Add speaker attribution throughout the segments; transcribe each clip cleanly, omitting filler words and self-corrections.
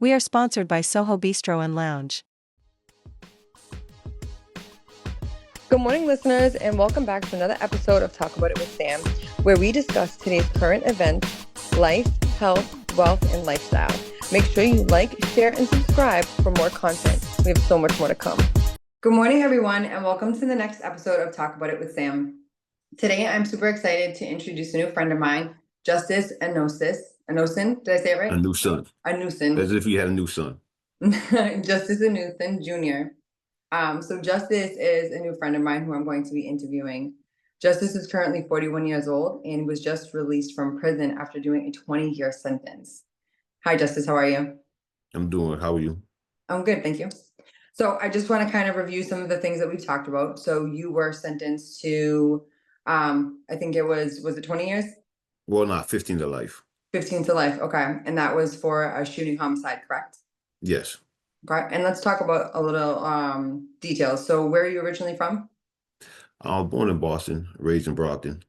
Speaker 1: We are sponsored by Soho Bistro and Lounge.
Speaker 2: Good morning, listeners, and welcome back to another episode of Talk About It with Sam, where we discuss today's current events, life, health, wealth, and lifestyle. Make sure you like, share, and subscribe for more content. We have so much more to come. Good morning, everyone, and welcome to the next episode of Talk About It with Sam. Today, I'm super excited to introduce a new friend of mine, Justice Anosin. Anosin, did I say it right?
Speaker 3: Anusin.
Speaker 2: Anusin.
Speaker 3: As if you had a new son.
Speaker 2: Justice Anusin Jr. So Justice is a new friend of mine who I'm going to be interviewing. Justice is currently 41 years old and was just released from prison after doing a 20-year sentence. Hi, Justice. How are you?
Speaker 3: I'm doing. How are you?
Speaker 2: I'm good, thank you. So I just want to kind of review some of the things that we've talked about. So you were sentenced to, I think it was it 20 years?
Speaker 3: Well, not 15 to life.
Speaker 2: 15 to life, okay. And that was for a shooting homicide, correct?
Speaker 3: Yes.
Speaker 2: Okay, and let's talk about a little details. So where are you originally from?
Speaker 3: I was born in Boston, raised in Brockton.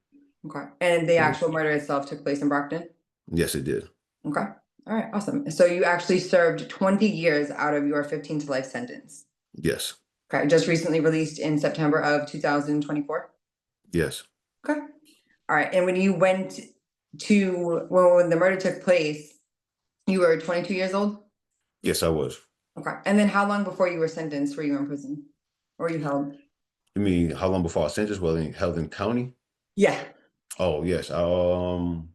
Speaker 2: Okay, and the actual murder itself took place in Brockton?
Speaker 3: Yes, it did.
Speaker 2: Okay, all right, awesome. So you actually served 20 years out of your 15 to life sentence?
Speaker 3: Yes.
Speaker 2: Okay, just recently released in September of 2024?
Speaker 3: Yes.
Speaker 2: Okay, all right, and when you went to, when the murder took place, you were 22 years old?
Speaker 3: Yes, I was.
Speaker 2: Okay, and then how long before you were sentenced were you in prison? Or you held?
Speaker 3: You mean how long before I was sentenced? Well, held in county?
Speaker 2: Yeah.
Speaker 3: Oh, yes. Around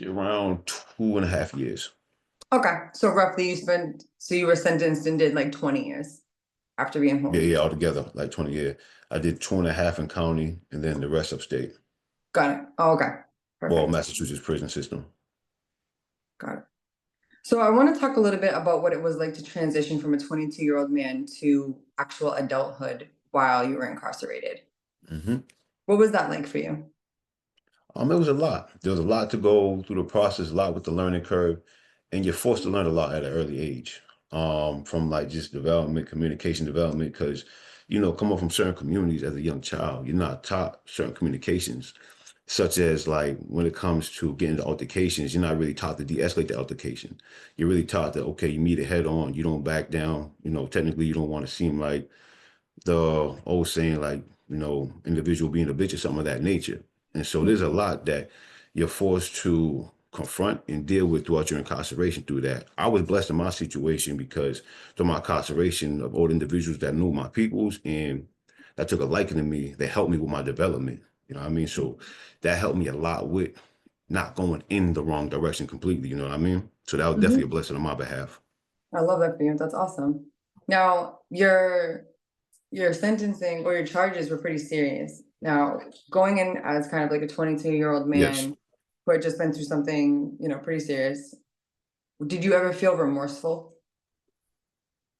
Speaker 3: 2.5 years.
Speaker 2: Okay, so roughly you were sentenced and did like 20 years after being home?
Speaker 3: Yeah, altogether, like 20 years. I did 2.5 in county and then the rest upstate.
Speaker 2: Got it. Oh, okay. Perfect.
Speaker 3: Well, Massachusetts prison system.
Speaker 2: Got it. So I want to talk a little bit about what it was like to transition from a 22-year-old man to actual adulthood while you were incarcerated.
Speaker 3: Mm-hmm.
Speaker 2: What was that like for you?
Speaker 3: It was a lot. There was a lot to go through the process, a lot with the learning curve, and you're forced to learn a lot at an early age. From like just development, communication development, because coming from certain communities as a young child, you're not taught certain communications, such as like when it comes to getting the altercations, you're not really taught to de-escalate the altercation. You're really taught that, okay, you meet it head on, you don't back down. Technically you don't want to seem like the old saying, like, individual being a bitch or something of that nature. And so there's a lot that you're forced to confront and deal with throughout your incarceration through that. I was blessed in my situation because through my incarceration of old individuals that knew my peoples and that took a liking to me, they helped me with my development. You know what I mean? So that helped me a lot with not going in the wrong direction completely. You know what I mean? So that was definitely a blessing on my behalf.
Speaker 2: I love that for you. That's awesome. Now, your sentencing or your charges were pretty serious. Now, going in as kind of like a 22-year-old man
Speaker 3: Yes.
Speaker 2: who had just been through something, pretty serious, did you ever feel remorseful?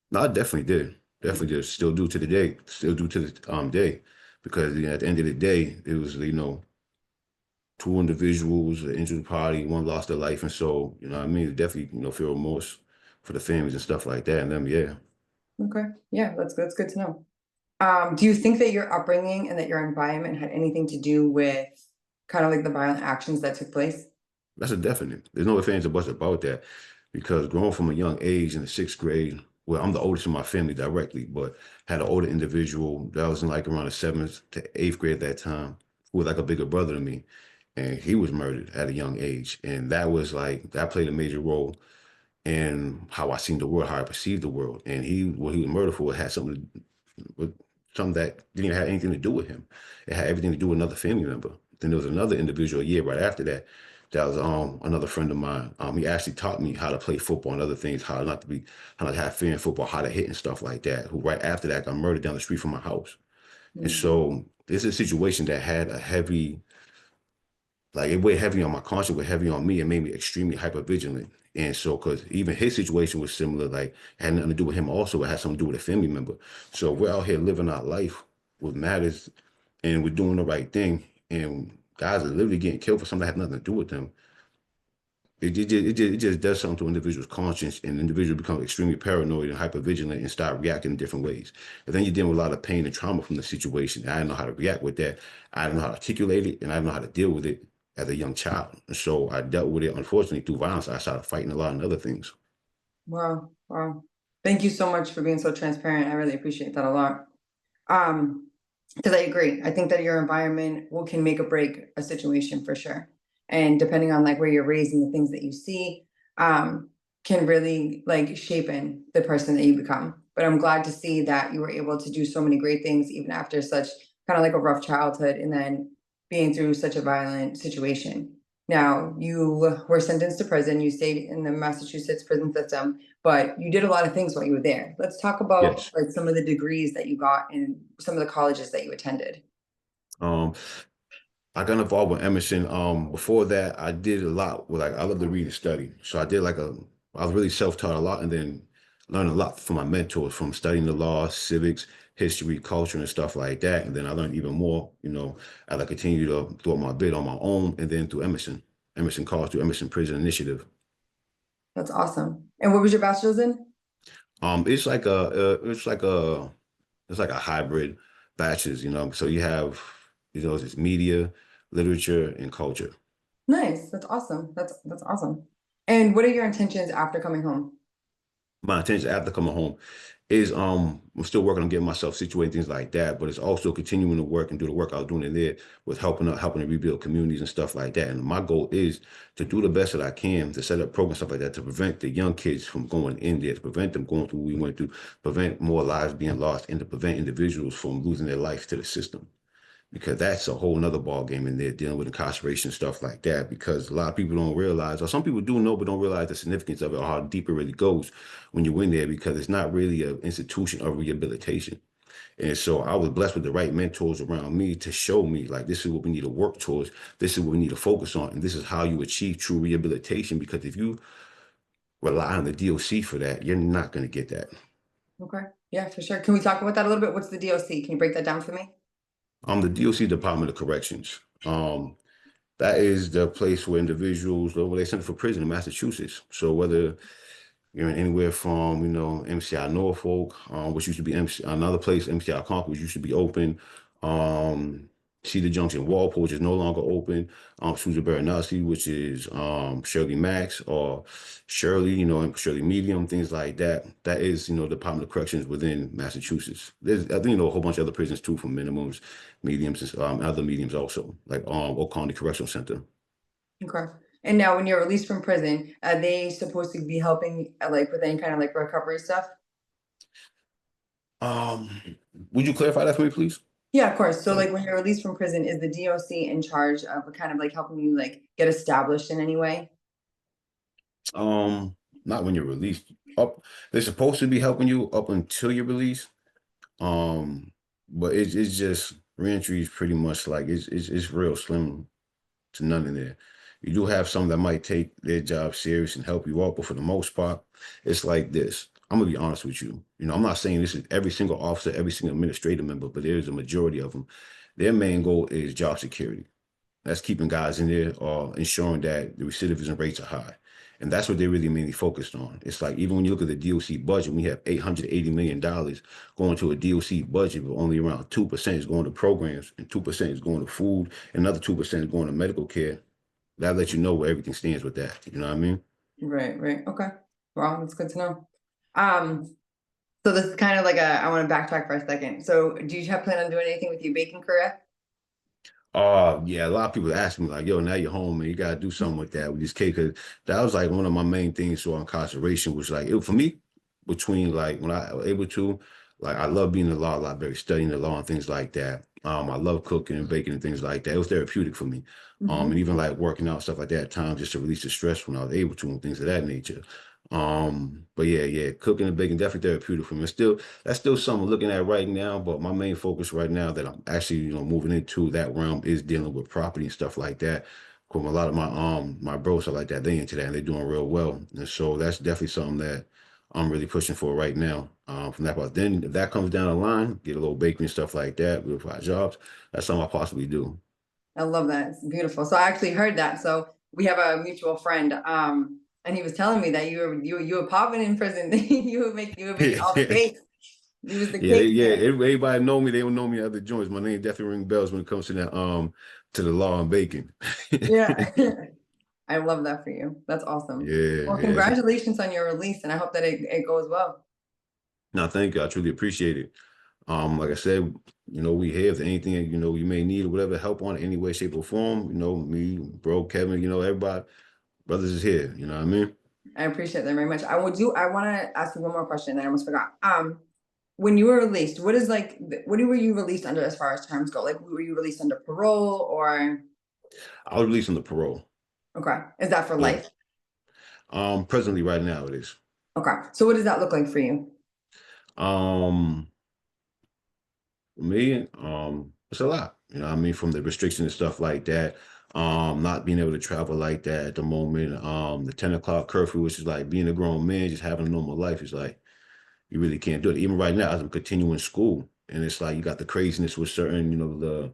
Speaker 3: No, I definitely did. Definitely did. Still do to the day. Still do to the day. Because at the end of the day, it was, two individuals, an injured party, one lost their life. And so, I mean, definitely, feel remorse for the families and stuff like that. And them, yeah.
Speaker 2: Okay. Yeah, that's good to know. Do you think that your upbringing and that your environment had anything to do with kind of like the violent actions that took place?
Speaker 3: That's a definite. There's no ifs, ands, or buts about that. Because growing from a young age in the 6th grade, well, I'm the oldest in my family directly, but had an older individual that was in like around the 7th to 8th grade at that time, who was like a bigger brother to me. And he was murdered at a young age. And that played a major role in how I seen the world, how I perceived the world. And what he was murdered for had something that didn't even have anything to do with him. It had everything to do with another family member. Then there was another individual a year right after that. That was another friend of mine. He actually taught me how to play football and other things, how not to have fear in football, how to hit and stuff like that. Who right after that got murdered down the street from my house. And so this is a situation that had a heavy, like it weighed heavy on my conscience, weighed heavy on me, and made me extremely hyper vigilant. And so, because even his situation was similar, like had nothing to do with him. Also, it had something to do with a family member. So we're out here living our life with matters, and we're doing the right thing, and guys are literally getting killed for something that had nothing to do with them. It just does something to an individual's conscience, and the individual becomes extremely paranoid and hypervigilant and start reacting in different ways. And then you're dealing with a lot of pain and trauma from the situation. I didn't know how to react with that. I didn't know how to articulate it, and I didn't know how to deal with it as a young child. And so I dealt with it, unfortunately, through violence. I started fighting a lot and other things.
Speaker 2: Wow. Wow. Thank you so much for being so transparent. I really appreciate that a lot. Um, because I agree. I think that your environment can make or break a situation for sure. And depending on like where you're raised and the things that you see, um, can really like shape in the person that you become. But I'm glad to see that you were able to do so many great things even after such kind of like a rough childhood and then being through such a violent situation. Now, you were sentenced to prison. You stayed in the Massachusetts prison system, but you did a lot of things while you were there. Let's talk about
Speaker 3: Yes.
Speaker 2: like some of the degrees that you got in some of the colleges that you attended.
Speaker 3: Um, I got involved with Emerson. Before that, I did a lot with like I love to read and study. So I was really self-taught a lot and then learned a lot from my mentors, from studying the law, civics, history, culture, and stuff like that. And then I learned even more, as I continued to through my bit on my own and then through Emerson College, through Emerson Prison Initiative.
Speaker 2: That's awesome. And what was your bachelor's in?
Speaker 3: It's like a hybrid bachelor's, So you have, it's media, literature, and culture.
Speaker 2: Nice. That's awesome. That's awesome. And what are your intentions after coming home?
Speaker 3: My intention after coming home is I'm still working on getting myself situated, things like that, but it's also continuing to work and do the work I was doing in there with helping to rebuild communities and stuff like that. And my goal is to do the best that I can to set up programs, stuff like that, to prevent the young kids from going in there, to prevent them going through what we went through, prevent more lives being lost, and to prevent individuals from losing their life to the system. Because that's a whole nother ball game in there, dealing with incarceration, stuff like that. Because a lot of people don't realize, or some people do know, but don't realize the significance of it, or how deep it really goes when you're in there, because it's not really an institution of rehabilitation. And so I was blessed with the right mentors around me to show me, like, this is what we need to work towards. This is what we need to focus on. And this is how you achieve true rehabilitation. Because if you rely on the DOC for that, you're not going to get that.
Speaker 2: Okay. Yeah, for sure. Can we talk about that a little bit? What's the DOC? Can you break that down for me?
Speaker 3: The DOC, Department of Corrections. That is the place where individuals, where they sent for prison in Massachusetts. So whether you're in anywhere from, MCI Norfolk, which used to be another place, MCI Concord, which used to be open, Cedar Junction, Walpole, which is no longer open, Susan Baranowski, which is Shirley Max, or Shirley, and Shirley Medium, things like that. That is, Department of Corrections within Massachusetts. There's, I think, a whole bunch of other prisons too, from minimums, mediums, and other mediums also, like Oak County Correctional Center.
Speaker 2: Okay. And now when you're released from prison, are they supposed to be helping like with any kind of like recovery stuff?
Speaker 3: Would you clarify that for me, please?
Speaker 2: Yeah, of course. So like when you're released from prison, is the DOC in charge of kind of like helping you like get established in any way?
Speaker 3: Not when you're released. Up, they're supposed to be helping you up until you're released. But it's just reentry is pretty much like it's real slim to none in there. You do have some that might take their job serious and help you out, but for the most part, it's like this. I'm gonna be honest with you. I'm not saying this is every single officer, every single administrative member, but there's a majority of them. Their main goal is job security. That's keeping guys in there or ensuring that the recidivism rates are high. And that's what they're really mainly focused on. It's like, even when you look at the DOC budget, we have $880 million going to a DOC budget, but only around 2% is going to programs, and 2% is going to food, and another 2% is going to medical care. That lets you know where everything stands with that. You know what I mean?
Speaker 2: Right, right. Okay. Well, that's good to know. So this is kind of like I want to backtrack for a second. So do you have plan on doing anything with your baking career?
Speaker 3: Yeah, a lot of people ask me like, yo, now you're home and you gotta do something with that with this cake. Cause that was like one of my main things for incarceration, was like for me, between like when I was able to, like I love being in the law library, studying the law and things like that. I love cooking and baking and things like that. It was therapeutic for me.
Speaker 2: Mhm.
Speaker 3: And even like working out, stuff like that at times, just to release the stress when I was able to, and things of that nature. But yeah, cooking and baking definitely therapeutic for me. That's still something I'm looking at right now, but my main focus right now that I'm actually, moving into that realm is dealing with property and stuff like that. From a lot of my bros are like that, they into that and they're doing real well. And so that's definitely something that I'm really pushing for right now. From that part. Then if that comes down the line, get a little bakery and stuff like that with our jobs, that's something I possibly do.
Speaker 2: I love that. It's beautiful. So I actually heard that. So we have a mutual friend, and he was telling me that you were popping in prison. You would make all the cakes. You was the
Speaker 3: Yeah,
Speaker 2: cake
Speaker 3: yeah.
Speaker 2: man.
Speaker 3: Everybody know me. They don't know me at other joints. My name definitely ring bells when it comes to that to the law and bacon.
Speaker 2: Yeah. I love that for you. That's awesome.
Speaker 3: Yeah,
Speaker 2: Well,
Speaker 3: yeah.
Speaker 2: congratulations on your release, and I hope that it goes well.
Speaker 3: No, thank you. I truly appreciate it. Like I said, we here if anything, you may need or whatever help on it any way, shape, or form. Me, bro, Kevin, everybody, brothers is here. You know what I mean?
Speaker 2: I appreciate that very much. I want to ask you one more question that I almost forgot. When you were released, what were you released under as far as terms go? Like, were you released under parole or?
Speaker 3: I was released on the parole.
Speaker 2: Okay. Is that for
Speaker 3: Yeah.
Speaker 2: life?
Speaker 3: Presently right now it is.
Speaker 2: Okay. So what does that look like for you?
Speaker 3: Me, it's a lot, I mean, from the restriction and stuff like that. Not being able to travel like that at the moment. The 10 o'clock curfew, which is like being a grown man, just having a normal life, is like you really can't do it. Even right now, as I'm continuing school, and it's like you got the craziness with certain, the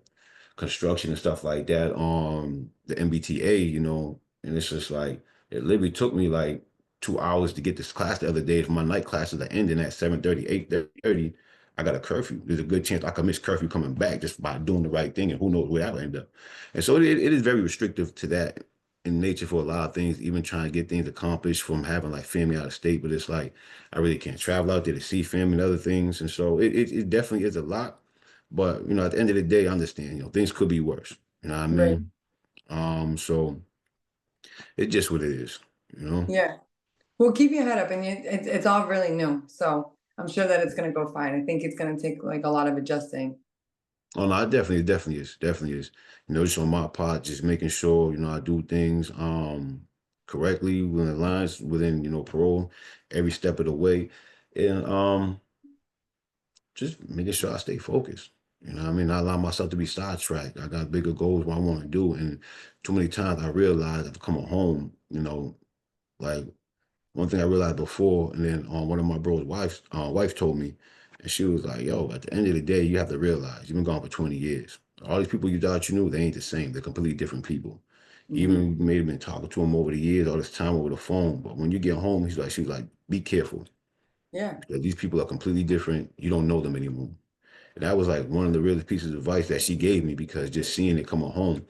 Speaker 3: construction and stuff like that on the MBTA, and it's just like it literally took me like 2 hours to get this class the other day. For my night classes that ending at 7:30, 8:30, I got a curfew. There's a good chance I could miss curfew coming back just by doing the right thing, and who knows where I'll end up. And so it is very restrictive to that in nature for a lot of things, even trying to get things accomplished from having like family out of state. But it's like I really can't travel out there to see family and other things. And so it definitely is a lot. But at the end of the day, I understand, things could be worse. You know what I
Speaker 2: Right.
Speaker 3: mean? So it's just what it is.
Speaker 2: Yeah. Well, keep your head up, and it's all really new. So I'm sure that it's going to go fine. I think it's going to take like a lot of adjusting.
Speaker 3: Oh no, it definitely is. Definitely is. Just on my part, just making sure, I do things correctly within the lines, within, parole, every step of the way. And just making sure I stay focused. You know what I mean? Not allow myself to be sidetracked. I got bigger goals, what I want to do. And too many times I realized I've come home, like one thing I realized before, and then one of my bro's wife told me, and she was like, yo, at the end of the day, you have to realize you've been gone for 20 years. All these people you thought you knew, they ain't the same. They're completely different people. Even you may have been talking to them over the years, all this time over the phone. But when you get home, she was like, be careful.
Speaker 2: Yeah.
Speaker 3: Because these people are completely different. You don't know them anymore. And that was like one of the really pieces of advice that she gave me, because just seeing it coming home.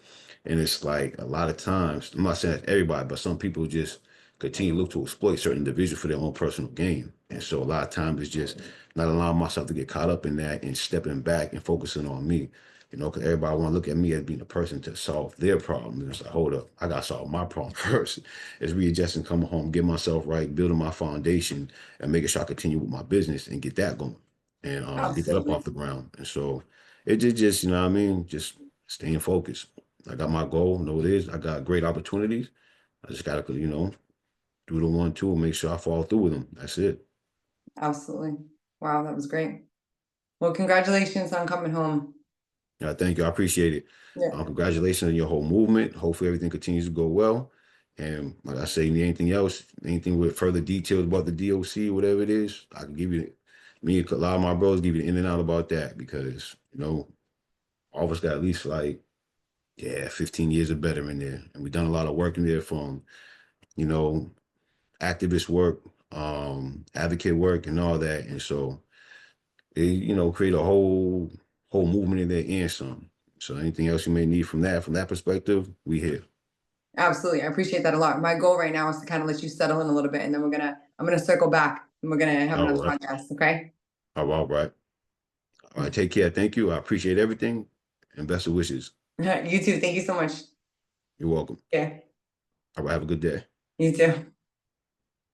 Speaker 3: And it's like a lot of times, I'm not saying that's everybody, but some people just continue to look to exploit certain individuals for their own personal gain. And so a lot of times it's just not allowing myself to get caught up in that and stepping back and focusing on me. Because everybody want to look at me as being the person to solve their problem. And it's like, hold up, I got to solve my problem first. It's readjusting, coming home, get myself right, building my foundation, and making sure I continue with my business and get that going and get that up
Speaker 2: Absolutely.
Speaker 3: off the ground. And so it just, you know what I mean? Just staying focused. I got my goal, know it is. I got great opportunities. I just got to, do the 1, 2, and make sure I follow through with them. That's it.
Speaker 2: Absolutely. Wow, that was great. Well, congratulations on coming home.
Speaker 3: Thank you. I appreciate it.
Speaker 2: Yeah.
Speaker 3: Congratulations on your whole movement. Hopefully everything continues to go well. And like I say, anything else, anything with further details about the DOC, whatever it is, I can give you, me and a lot of my bros give you the in and out about that, because, all of us got at least 15 years or better in there. And we've done a lot of work in there, from, activist work, advocate work, and all that. And so they, create a whole movement in there and some. So anything else you may need from that perspective, we here.
Speaker 2: Absolutely. I appreciate that a lot. My goal right now is to kind of let you settle in a little bit, and then I'm gonna circle back, and we're gonna have
Speaker 3: All
Speaker 2: another
Speaker 3: right.
Speaker 2: podcast. Okay.
Speaker 3: All right. All right. Take care. Thank you. I appreciate everything, and best of wishes.
Speaker 2: You too. Thank you so much.
Speaker 3: You're welcome.
Speaker 2: Yeah.
Speaker 3: All right. Have a good day.
Speaker 2: You too.